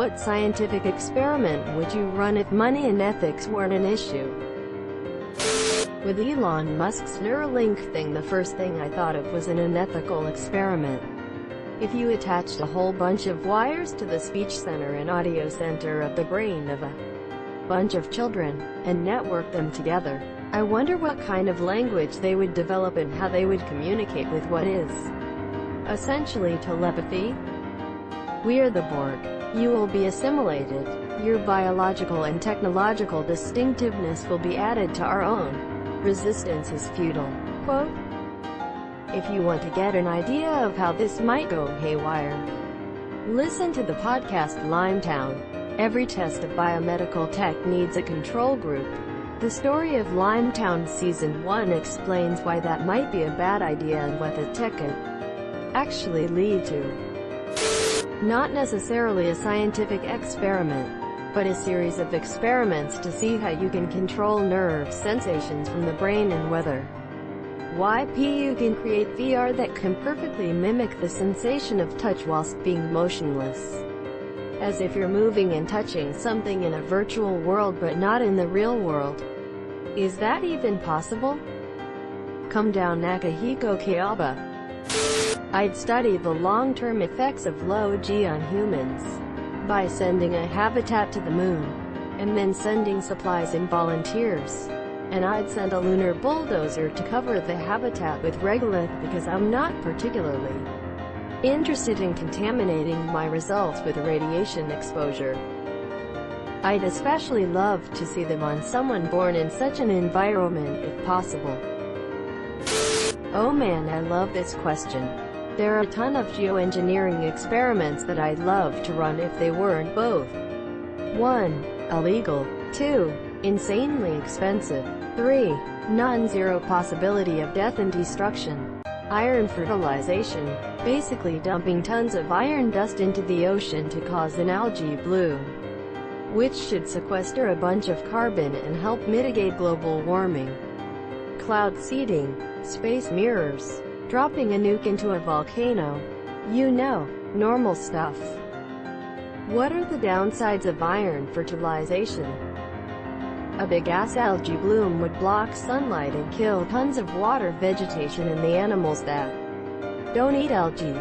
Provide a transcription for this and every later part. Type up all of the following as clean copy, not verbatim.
what scientific experiment would you run if money and ethics weren't an issue? With Elon Musk's Neuralink thing, the first thing I thought of was an unethical experiment. If you attached a whole bunch of wires to the speech center and audio center of the brain of a bunch of children, and networked them together, I wonder what kind of language they would develop and how they would communicate with what is essentially telepathy. We are the Borg. You will be assimilated. Your biological and technological distinctiveness will be added to our own. Resistance is futile. Quote, if you want to get an idea of how this might go haywire, listen to the podcast Limetown. Every test of biomedical tech needs a control group. The story of Limetown Season 1 explains why that might be a bad idea and what the tech can actually lead to. Not necessarily a scientific experiment, but a series of experiments to see how you can control nerve sensations from the brain and whether you can create VR that can perfectly mimic the sensation of touch whilst being motionless. As if you're moving and touching something in a virtual world but not in the real world. Is that even possible? Come down Nakahiko Kayaba. I'd study the long-term effects of low G on humans by sending a habitat to the moon, and then sending supplies and volunteers. And I'd send a lunar bulldozer to cover the habitat with regolith because I'm not particularly interested in contaminating my results with radiation exposure. I'd especially love to see them on someone born in such an environment if possible. Oh man, I love this question. There are a ton of geoengineering experiments that I'd love to run if they weren't both 1. Illegal, 2. Insanely expensive, 3. Non-zero possibility of death and destruction. Iron fertilization, basically dumping tons of iron dust into the ocean to cause an algae bloom, which should sequester a bunch of carbon and help mitigate global warming. Cloud seeding, space mirrors, dropping a nuke into a volcano. You know, normal stuff. What are the downsides of iron fertilization? A big-ass algae bloom would block sunlight and kill tons of water vegetation and the animals that don't eat algae.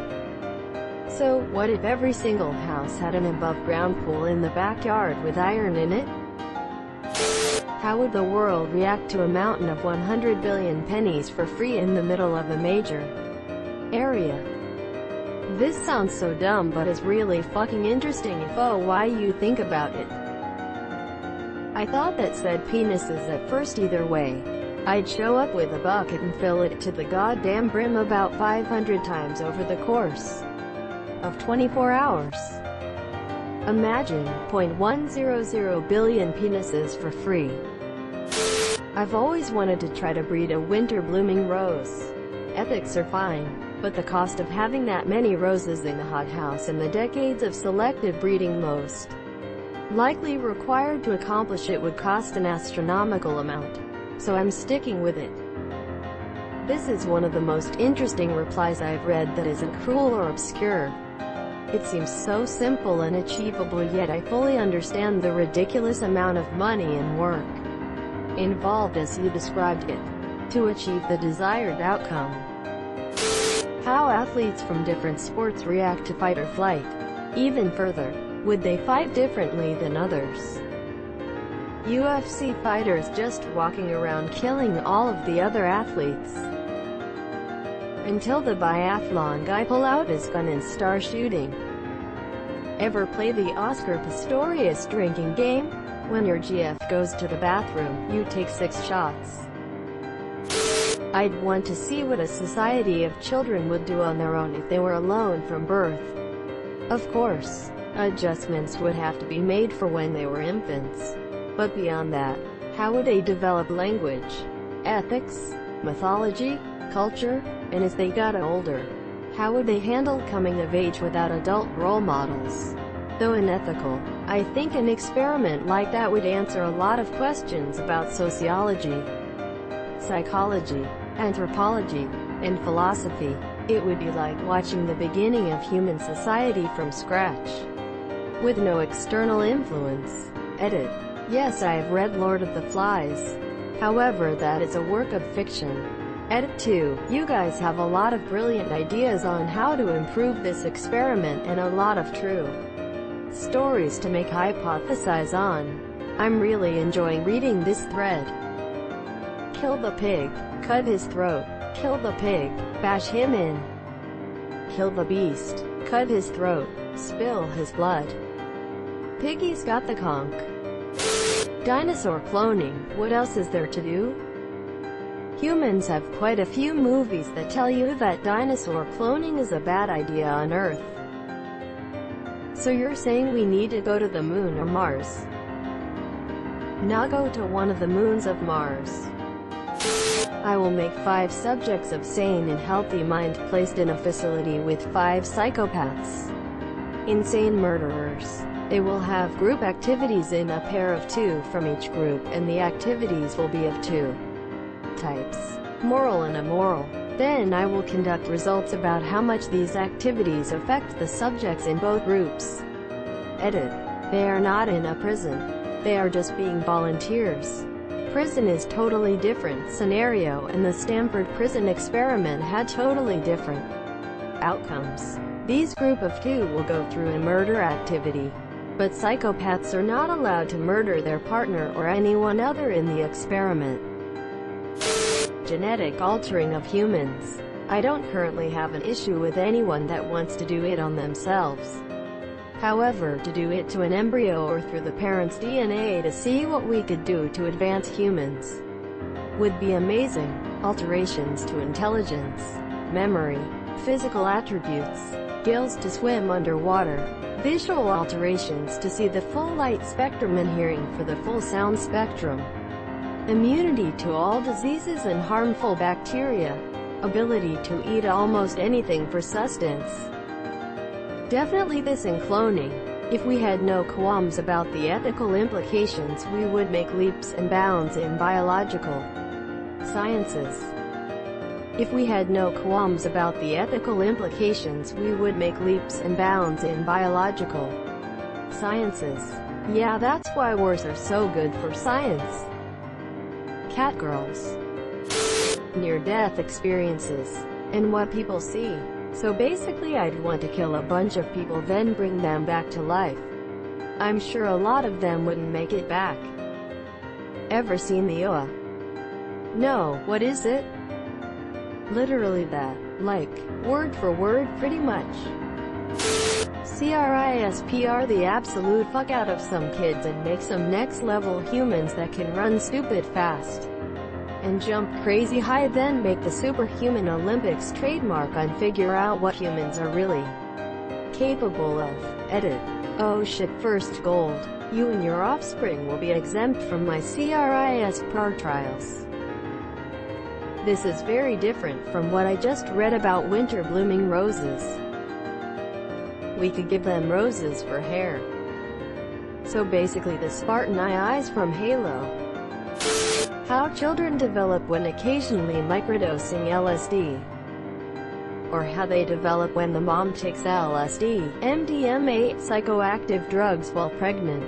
So, what if every single house had an above-ground pool in the backyard with iron in it? How would the world react to a mountain of 100 billion pennies for free in the middle of a major area? This sounds so dumb but is really fucking interesting if why you think about it. I thought that said penises at first either way. I'd show up with a bucket and fill it to the goddamn brim about 500 times over the course of 24 hours. Imagine 0.100 billion penises for free. I've always wanted to try to breed a winter blooming rose. Ethics are fine, but the cost of having that many roses in the hothouse and the decades of selective breeding most likely required to accomplish it would cost an astronomical amount. So I'm sticking with it. This is one of the most interesting replies I've read that isn't cruel or obscure. It seems so simple and achievable, yet I fully understand the ridiculous amount of money and work involved as you described it, to achieve the desired outcome. How athletes from different sports react to fight or flight. Even further, would they fight differently than others? UFC fighters just walking around killing all of the other athletes. Until the biathlon guy pull out his gun and start shooting. Ever play the Oscar Pistorius drinking game? When your GF goes to the bathroom, you take 6 shots. I'd want to see what a society of children would do on their own if they were alone from birth. Of course, adjustments would have to be made for when they were infants. But beyond that, how would they develop language, ethics, mythology, culture, and as they got older, how would they handle coming of age without adult role models? Though unethical, I think an experiment like that would answer a lot of questions about sociology, psychology, anthropology, and philosophy. It would be like watching the beginning of human society from scratch. with no external influence. Edit. Yes, I have read Lord of the Flies. However, that is a work of fiction. Edit 2. You guys have a lot of brilliant ideas on how to improve this experiment and a lot of true stories to make hypothesize on. I'm really enjoying reading this thread. Kill the pig. Cut his throat. Kill the pig. Bash him in. Kill the beast. Cut his throat. Spill his blood. Piggy's got the conch. Dinosaur cloning. What else is there to do? Humans have quite a few movies that tell you that dinosaur cloning is a bad idea on Earth. So you're saying we need to go to the moon or Mars? Now go to one of the moons of Mars. I will make 5 subjects of sane and healthy mind placed in a facility with 5 psychopaths. Insane murderers. They will have group activities in a pair of 2 from each group, and the activities will be of 2 types: moral and immoral. Then I will conduct results about how much these activities affect the subjects in both groups. Edit. They are not in a prison. They are just being volunteers. Prison is totally different scenario, and the Stanford prison experiment had totally different outcomes. These group of 2 will go through a murder activity. But psychopaths are not allowed to murder their partner or anyone other in the experiment. Genetic altering of humans. I don't currently have an issue with anyone that wants to do it on themselves. However, to do it to an embryo or through the parent's DNA to see what we could do to advance humans would be amazing. Alterations to intelligence, memory, physical attributes, skills to swim underwater, visual alterations to see the full light spectrum and hearing for the full sound spectrum, immunity to all diseases and harmful bacteria, ability to eat almost anything for sustenance. Definitely this in cloning. If we had no qualms about the ethical implications, we would make leaps and bounds in biological sciences. If we had no qualms about the ethical implications, we would make leaps and bounds in biological sciences. Yeah, that's why wars are so good for science. Catgirls. Near-death experiences. And what people see. So basically I'd want to kill a bunch of people then bring them back to life. I'm sure a lot of them wouldn't make it back. Ever seen the OA? No, what is it? Literally that. Like, word for word pretty much. CRISPR the absolute fuck out of some kids and make some next level humans that can run stupid fast and jump crazy high, then make the superhuman Olympics trademark and figure out what humans are really capable of. Edit. Oh shit, first gold. You and your offspring will be exempt from my CRISPR trials. This is very different from what I just read about winter blooming roses. We could give them roses for hair. So basically the Spartan eyes from Halo. How children develop when occasionally microdosing LSD. Or how they develop when the mom takes LSD, MDMA, psychoactive drugs while pregnant.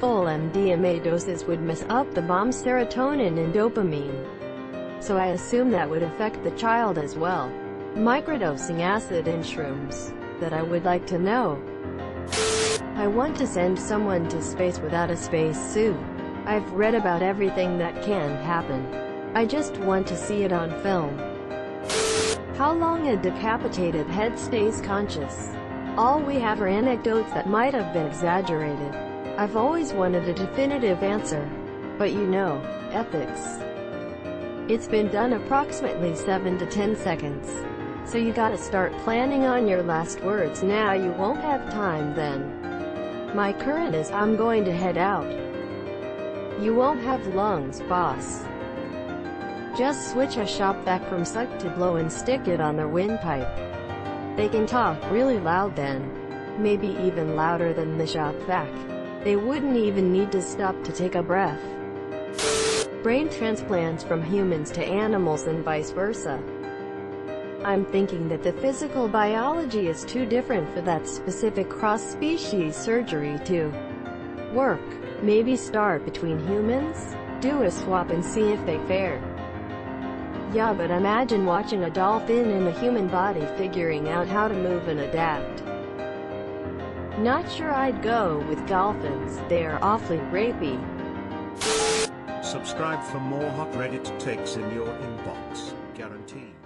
Full MDMA doses would mess up the mom's serotonin and dopamine. So I assume that would affect the child as well. Microdosing acid and shrooms. That I would like to know. I want to send someone to space without a space suit. I've read about everything that can happen. I just want to see it on film. How long a decapitated head stays conscious. All we have are anecdotes that might have been exaggerated. I've always wanted a definitive answer. But you know, ethics. It's been done approximately 7 to 10 seconds. So you gotta start planning on your last words now. You won't have time then. My current is, I'm going to head out. You won't have lungs, boss. Just switch a shop vac from suck to blow and stick it on their windpipe. They can talk really loud then. Maybe even louder than the shop vac. They wouldn't even need to stop to take a breath. Brain transplants from humans to animals and vice versa. I'm thinking that the physical biology is too different for that specific cross-species surgery to work. Maybe start between humans? Do a swap and see if they fare. Yeah, but imagine watching a dolphin in a human body figuring out how to move and adapt. Not sure I'd go with dolphins, they are awfully rapey. Subscribe for more hot Reddit takes in your inbox, guaranteed.